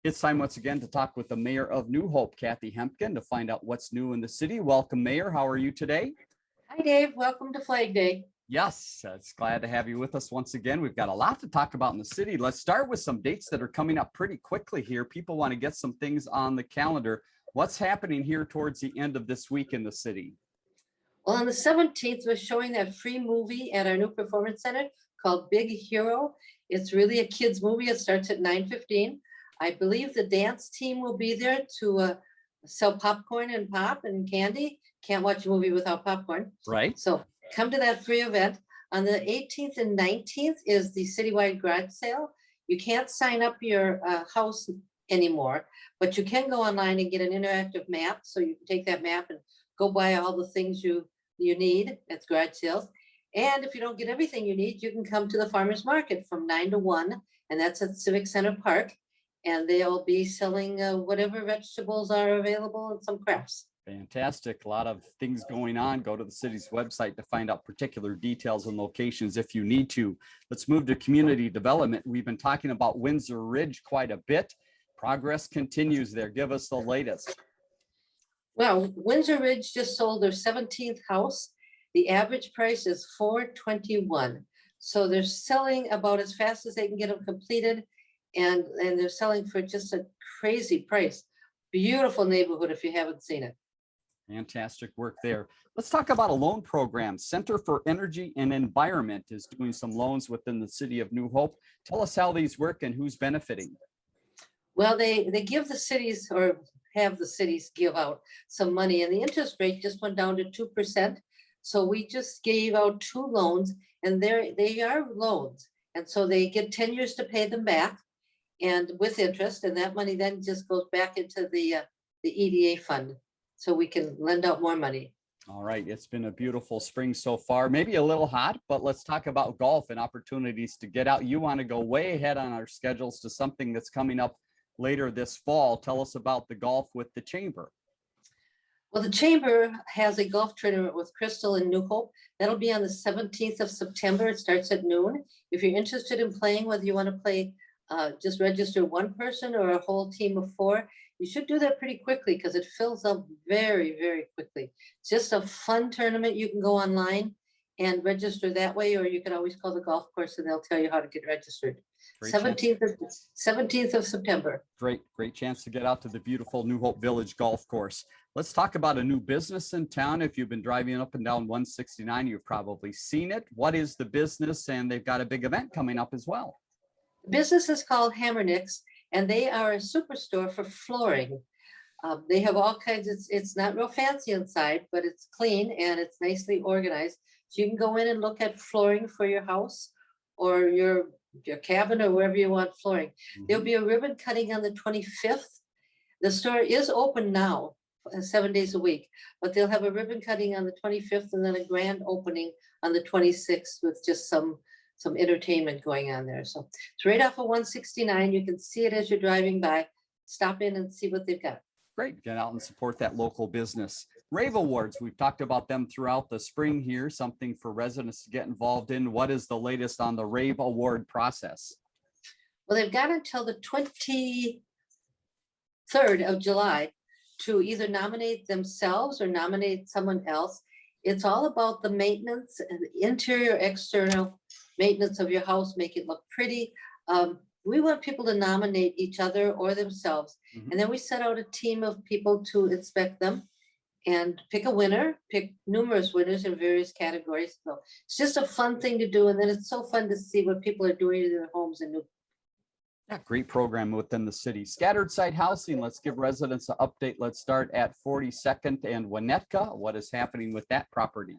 It's time once again to talk with the mayor of New Hope, Kathi Hemken, to find out what's new in the city. Welcome, Mayor. How are you today? Hi, Dave. Welcome to Flag Day. Yes, it's glad to have you with us once again. We've got a lot to talk about in the city. Let's start with some dates that are coming up pretty quickly here. People want to get some things on the calendar. What's happening here towards the end of this week in the city? Well, on the 17th, we're showing that free movie at our new performance center called Big Hero. It's really a kids movie. It starts at 9:15. I believe the dance team will be there to sell popcorn and pop and candy. Can't watch a movie without popcorn. Right. So come to that free event. On the 18th and 19th is the citywide garage sale. You can't sign up your house anymore, but you can go online and get an interactive map. So you can take that map and go buy all the things you need at garage sales. And if you don't get everything you need, you can come to the farmers market from 9 to 1, and that's at Civic Center Park. And they'll be selling whatever vegetables are available and some crafts. Fantastic. A lot of things going on. Go to the city's website to find out particular details and locations if you need to. Let's move to community development. We've been talking about Windsor Ridge quite a bit. Progress continues there. Give us the latest. Well, Windsor Ridge just sold their 17th house. The average price is $421. So they're selling about as fast as they can get them completed. And they're selling for just a crazy price. Beautiful neighborhood if you haven't seen it. Fantastic work there. Let's talk about a loan program. Center for Energy and Environment is doing some loans within the city of New Hope. Tell us how these work and who's benefiting. Well, they give the cities, or have the cities give out some money, and the interest rate just went down to 2%. So we just gave out 2 loans, and they are loans. And so they get 10 years to pay them back, and with interest, and that money then just goes back into the EDA fund, so we can lend out more money. All right, it's been a beautiful spring so far, maybe a little hot, but let's talk about golf and opportunities to get out. You want to go way ahead on our schedules to something that's coming up later this fall. Tell us about the golf with the Chamber. Well, the Chamber has a golf tournament with Crystal in New Hope. That'll be on the 17th of September. It starts at noon. If you're interested in playing, whether you want to play just register one person or a whole team of 4, you should do that pretty quickly because it fills up very, very quickly. It's just a fun tournament. You can go online and register that way, or you can always call the golf course and they'll tell you how to get registered. 17th of September. Great chance to get out to the beautiful New Hope Village golf course. Let's talk about a new business in town. If you've been driving up and down 169, you've probably seen it. What is the business? And they've got a big event coming up as well. The business is called Hammernicks, and they are a superstore for flooring. They have all kinds of, it's not real fancy inside, but it's clean and it's nicely organized. So you can go in and look at flooring for your house or your cabin or wherever you want flooring. There'll be a ribbon cutting on the 25th. The store is open now 7 days a week, but they'll have a ribbon cutting on the 25th and then a grand opening on the 26th with just some entertainment going on there. So it's right off of 169. You can see it as you're driving by. Stop in and see what they've got. Great. Get out and support that local business. Rave Awards. We've talked about them throughout the spring here, something for residents to get involved in. What is the latest on the Rave Award process? Well, they've got until the 23rd of July to either nominate themselves or nominate someone else. It's all about the maintenance and the interior, external maintenance of your house, make it look pretty. We want people to nominate each other or themselves. And then we set out a team of people to inspect them and pick a winner, pick numerous winners in various categories. So it's just a fun thing to do. And then it's so fun to see what people are doing in their homes and new. Yeah, great program within the city. Scattered site housing. Let's give residents an update. Let's start at 42nd and Winnetka. What is happening with that property?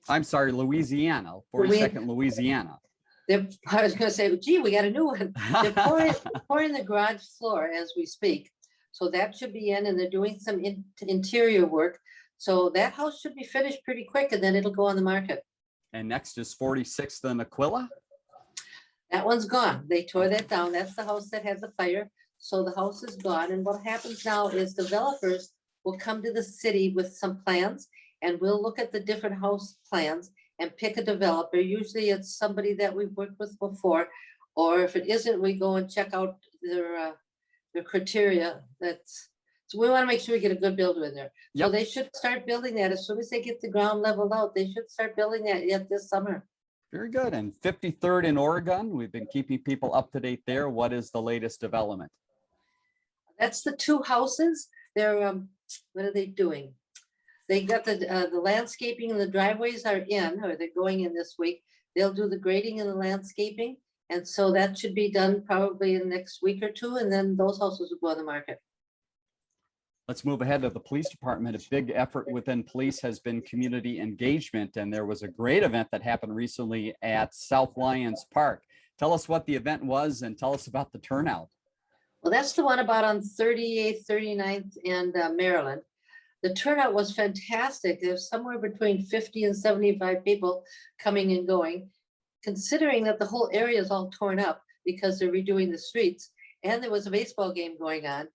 I'm sorry, Louisiana, 42nd Louisiana. I was going to say, gee, we got a new one. They're pouring the garage floor as we speak. So that should be in, and they're doing some interior work. So that house should be finished pretty quick, and then it'll go on the market. And next is 46th and Aquila. That one's gone. They tore that down. That's the house that had the fire. So the house is gone. And what happens now is developers will come to the city with some plans, and we'll look at the different house plans and pick a developer. Usually it's somebody that we've worked with before, or if it isn't, we go and check out the criteria. So we want to make sure we get a good builder in there. So Yep. they should start building that as soon as they get the ground leveled out. They should start building that yet this summer. Very good. And 53rd in Oregon, we've been keeping people up to date there. What is the latest development? That's the two houses. They're, what are they doing? They got the landscaping and the driveways are in, or they're going in this week. They'll do the grading and the landscaping. And so that should be done probably in the next week or two. And then those houses will go on the market. Let's move ahead to the police department. A big effort within police has been community engagement. And there was a great event that happened recently at South Lyons Park. Tell us what the event was and tell us about the turnout. Well, that's the one about on 38th, 39th and Maryland. The turnout was fantastic. There's somewhere between 50 and 75 people coming and going, considering that the whole area is all torn up because they're redoing the streets. And there was a baseball game going on.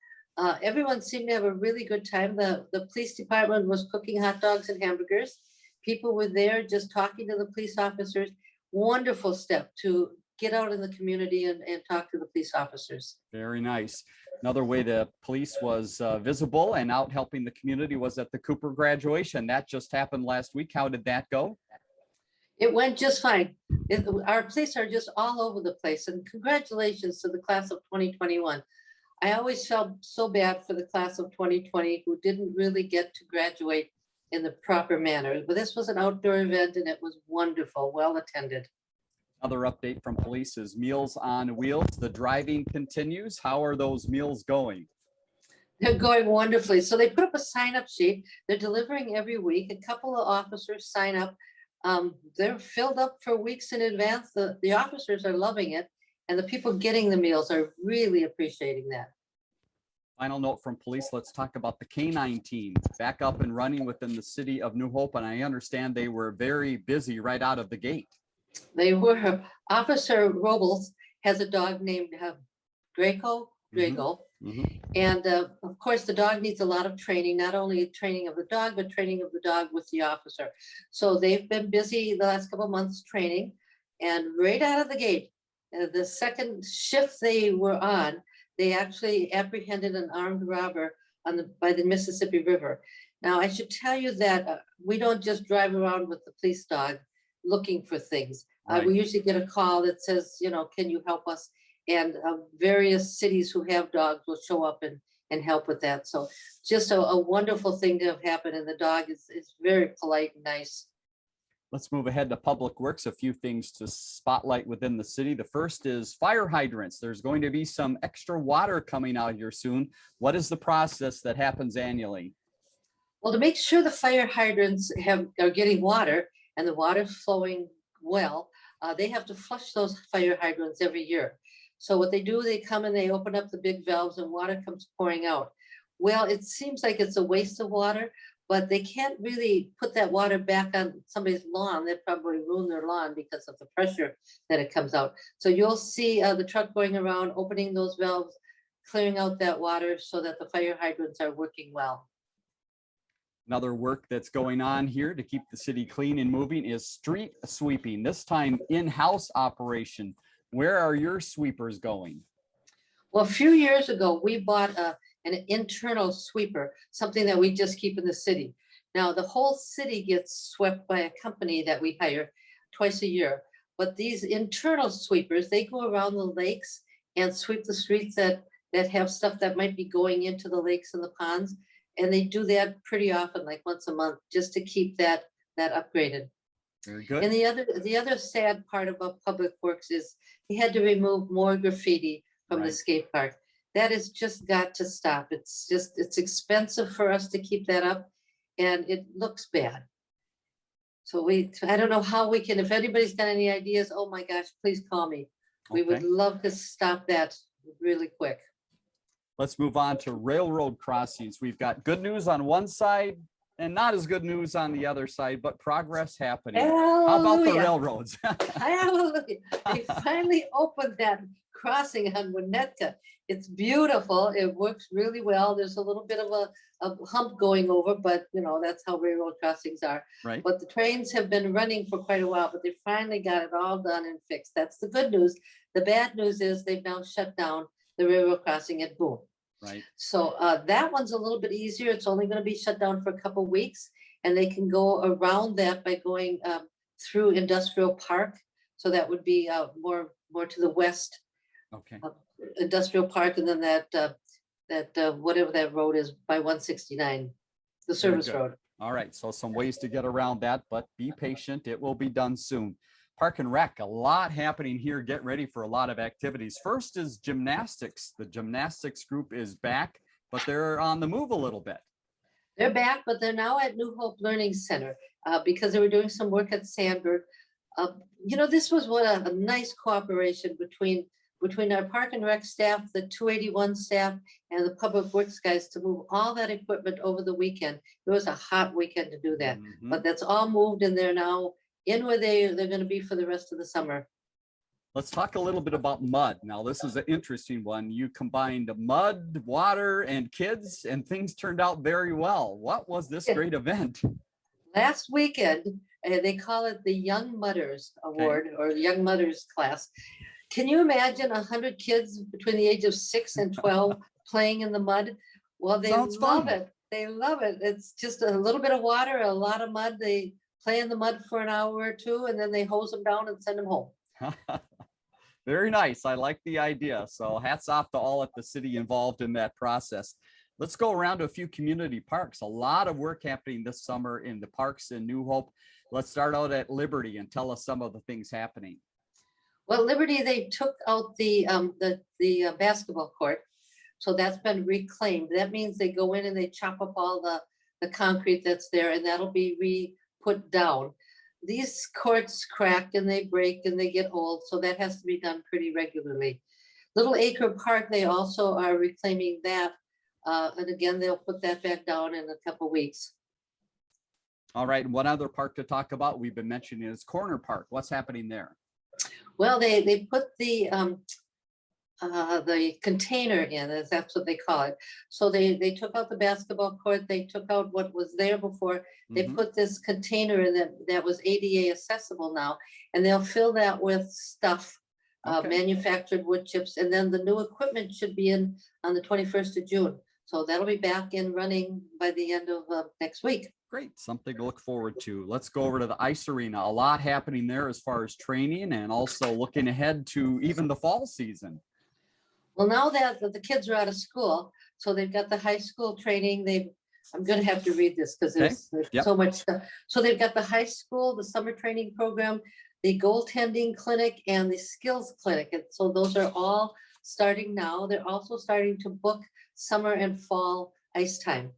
Everyone seemed to have a really good time. The police department was cooking hot dogs and hamburgers. People were there just talking to the police officers. Wonderful step to get out in the community and talk to the police officers. Very nice. Another way the police was visible and out helping the community was at the Cooper graduation. That just happened last week. How did that go? It went just fine. Our police are just all over the place, and congratulations to the class of 2021. I always felt so bad for the class of 2020 who didn't really get to graduate in the proper manner. But this was an outdoor event and it was wonderful, well attended. Another update from police is Meals on Wheels. The driving continues. How are those meals going? They're going wonderfully. So they put up a sign-up sheet. They're delivering every week. A couple of officers sign up. They're filled up for weeks in advance. The officers are loving it. And the people getting the meals are really appreciating that. Final note from police, let's talk about the K-9 team back up and running within the city of New Hope. And I understand they were very busy right out of the gate. They were. Officer Robles has a dog named Drago. And of course, the dog needs a lot of training, not only training of the dog, but training of the dog with the officer. So they've been busy the last couple of months training, and right out of the gate, the second shift they were on, they actually apprehended an armed robber by the Mississippi River. Now, I should tell you that we don't just drive around with the police dog looking for things. Right. We usually get a call that says, can you help us? And various cities who have dogs will show up and help with that. So just a wonderful thing to have happened. And the dog is very polite and nice. Let's move ahead to Public Works. A few things to spotlight within the city. The first is fire hydrants. There's going to be some extra water coming out here soon. What is the process that happens annually? Well, to make sure the fire hydrants are getting water and the water's flowing well, they have to flush those fire hydrants every year. So what they do, they come and they open up the big valves and water comes pouring out. Well, it seems like it's a waste of water, but they can't really put that water back on somebody's lawn. They'd probably ruin their lawn because of the pressure that it comes out. So you'll see the truck going around, opening those valves, clearing out that water so that the fire hydrants are working well. Another work that's going on here to keep the city clean and moving is street sweeping, this time in-house operation. Where are your sweepers going? Well, a few years ago, we bought an internal sweeper, something that we just keep in the city. Now, the whole city gets swept by a company that we hire twice a year. But these internal sweepers, they go around the lakes and sweep the streets that have stuff that might be going into the lakes and the ponds. And they do that pretty often, like once a month, just to keep that upgraded. Very good. And the other sad part about Public Works is he had to remove more graffiti from the skate park. That has just got to stop. It's expensive for us to keep that up, and it looks bad. So I don't know how we can, if anybody's got any ideas, oh my gosh, please call me. We would love to stop that really quick. Let's move on to railroad crossings. We've got good news on one side and not as good news on the other side, but progress happening. Hallelujah. How about the railroads? Hallelujah. They finally opened that crossing on Winnetka. It's beautiful. It works really well. There's a little bit of a hump going over, but that's how railroad crossings are. Right. But the trains have been running for quite a while, but they finally got it all done and fixed. That's the good news. The bad news is they've now shut down the railroad crossing at Boone. Right. So that one's a little bit easier. It's only going to be shut down for a couple weeks, and they can go around that by going through Industrial Park. So that would be more to the west, Okay. Industrial Park, and then that whatever that road is by 169, the Very service good. road. All right. So some ways to get around that, but be patient. It will be done soon. Park and Rec, a lot happening here. Get ready for a lot of activities. First is gymnastics. The gymnastics group is back, but they're on the move a little bit. They're back, but they're now at New Hope Learning Center because they were doing some work at Sandburg. This was what a nice cooperation between our Park and Rec staff, the 281 staff, and the Public Works guys to move all that equipment over the weekend. It was a hot weekend to do that, but that's all moved, and they're now in where they're going to be for the rest of the summer. Let's talk a little bit about mud. Now, this is an interesting one. You combined mud, water, and kids, and things turned out very well. What was this great event? Last weekend, they call it the Young Mudders Award or the Young Mudders class. Can you imagine 100 kids between the age of 6 and 12 playing in the mud? Well, they love it. They love it. It's just a little bit of water, a lot of mud. They play in the mud for an hour or two, and then they hose them down and send them home. Very nice. I like the idea. So hats off to all at the city involved in that process. Let's go around to a few community parks. A lot of work happening this summer in the parks in New Hope. Let's start out at Liberty and tell us some of the things happening. Well, Liberty, they took out the basketball court. So that's been reclaimed. That means they go in and they chop up all the concrete that's there, and that'll be re-put down. These courts crack and they break and they get old, so that has to be done pretty regularly. Little Acre Park, they also are reclaiming that. And again, they'll put that back down in a couple weeks. All right, one other park to talk about we've been mentioning is Corner Park. What's happening there? Well, they put the container in, that's what they call it. So they took out the basketball court, they took out what was there before, they put this container in that was ADA accessible now, and they'll fill that with stuff, manufactured wood chips, and then the new equipment should be in on the 21st of June. So that'll be back in running by the end of next week. Great, something to look forward to. Let's go over to the ice arena. A lot happening there as far as training and also looking ahead to even the fall season. Well, now that the kids are out of school, so they've got the high school training. I'm going to have to read this because there's so much stuff. So they've got the high school, the summer training program, the goaltending clinic, and the skills clinic. And so those are all starting now. They're also starting to book summer and fall ice time.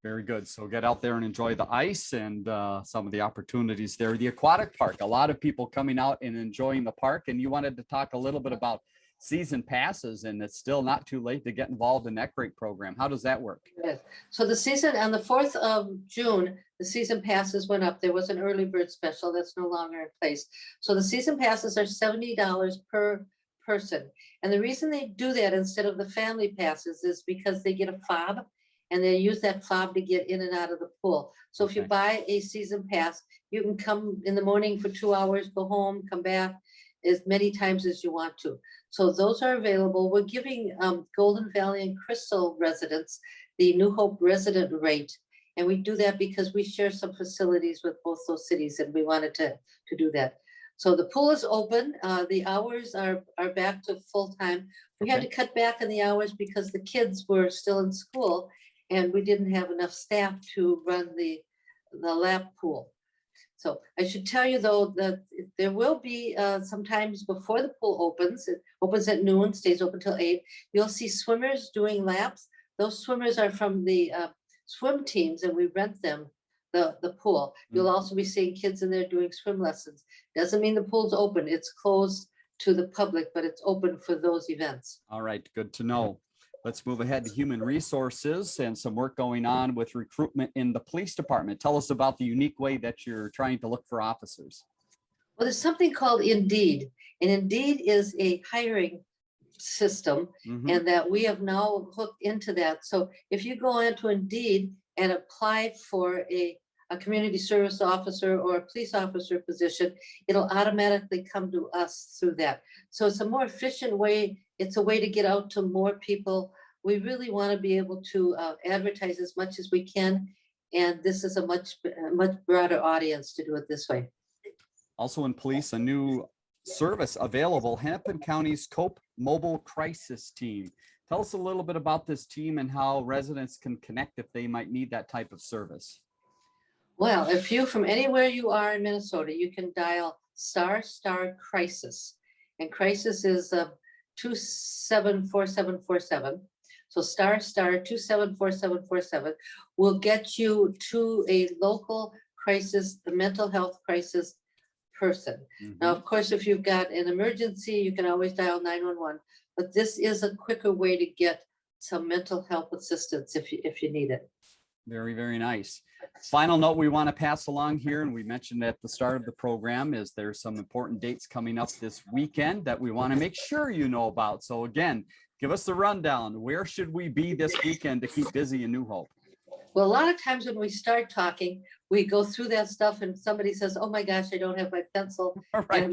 Very good. So get out there and enjoy the ice and some of the opportunities there. The aquatic park, a lot of people coming out and enjoying the park. And you wanted to talk a little bit about season passes, and it's still not too late to get involved in that great program. How does that work? Yes. So the season on the 4th of June, the season passes went up. There was an early bird special that's no longer in place. So the season passes are $70 per person. And the reason they do that instead of the family passes is because they get a fob, and they use that fob to get in and out of the pool. So if you buy a season pass, you can come in the morning for 2 hours, go home, come back as many times as you want to. So those are available. We're giving Golden Valley and Crystal residents the New Hope resident rate. And we do that because we share some facilities with both those cities, and we wanted to do that. So the pool is open. The hours are back to full time. We had to cut back on the hours because the kids were still in school, and we didn't have enough staff to run the lap pool. So I should tell you, though, that there will be sometimes before the pool opens. It opens at noon, stays open till 8. You'll see swimmers doing laps. Those swimmers are from the swim teams, and we rent them the pool. You'll also be seeing kids in there doing swim lessons. Doesn't mean the pool's open. It's closed to the public, but it's open for those events. All right, good to know. Let's move ahead to human resources and some work going on with recruitment in the police department. Tell us about the unique way that you're trying to look for officers. Well, there's something called Indeed, and Indeed is a hiring system, and that we have now hooked into that. So if you go into Indeed and apply for a community service officer or a police officer position, it'll automatically come to us through that. So it's a more efficient way. It's a way to get out to more people we really want to be able to advertise as much as we can. And this is a much broader audience to do it this way. Also in police, a new service available, Hemken County's COPE Mobile Crisis Team. Tell us a little bit about this team and how residents can connect if they might need that type of service. Well, if you, from anywhere you are in Minnesota, you can dial **crisis. And crisis is 274747. So **274747 will get you to a local crisis, the mental health crisis person. Now, of course, if you've got an emergency, you can always dial 911, but this is a quicker way to get some mental health assistance if you need it. Very, very nice. Final note we want to pass along here, and we mentioned at the start of the program, is there's some important dates coming up this weekend that we want to make sure you know about. So again, give us the rundown. Where should we be this weekend to keep busy in New Hope? Well, a lot of times when we start talking, we go through that stuff and somebody says, "Oh my gosh, I don't have my pencil, Right. and I'm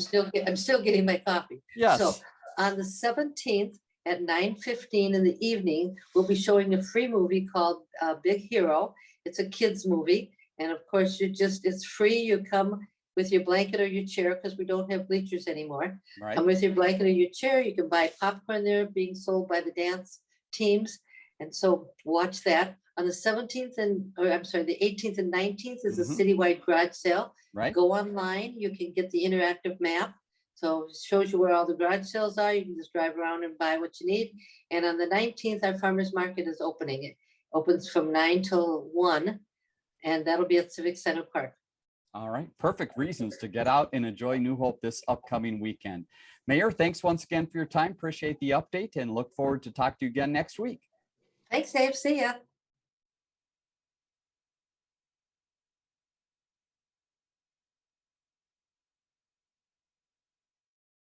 still getting my coffee." Yes. So on the 17th at 9:15 in the evening, we'll be showing a free movie called Big Hero. It's a kids movie, and of course, it's free. You come with your blanket or your chair because we don't have bleachers anymore. Right. Come with your blanket or your chair. You can buy popcorn there, being sold by the dance teams, and so watch that. On the 17th the 18th and 19th is a citywide garage sale. Right. Go online, you can get the interactive map. So it shows you where all the garage sales are. You can just drive around and buy what you need. And on the 19th, our farmers market is opening. It opens from 9 till 1, and that'll be at Civic Center Park. All right. Perfect reasons to get out and enjoy New Hope this upcoming weekend. Mayor, thanks once again for your time. Appreciate the update and look forward to talk to you again next week. Thanks, Dave. See ya.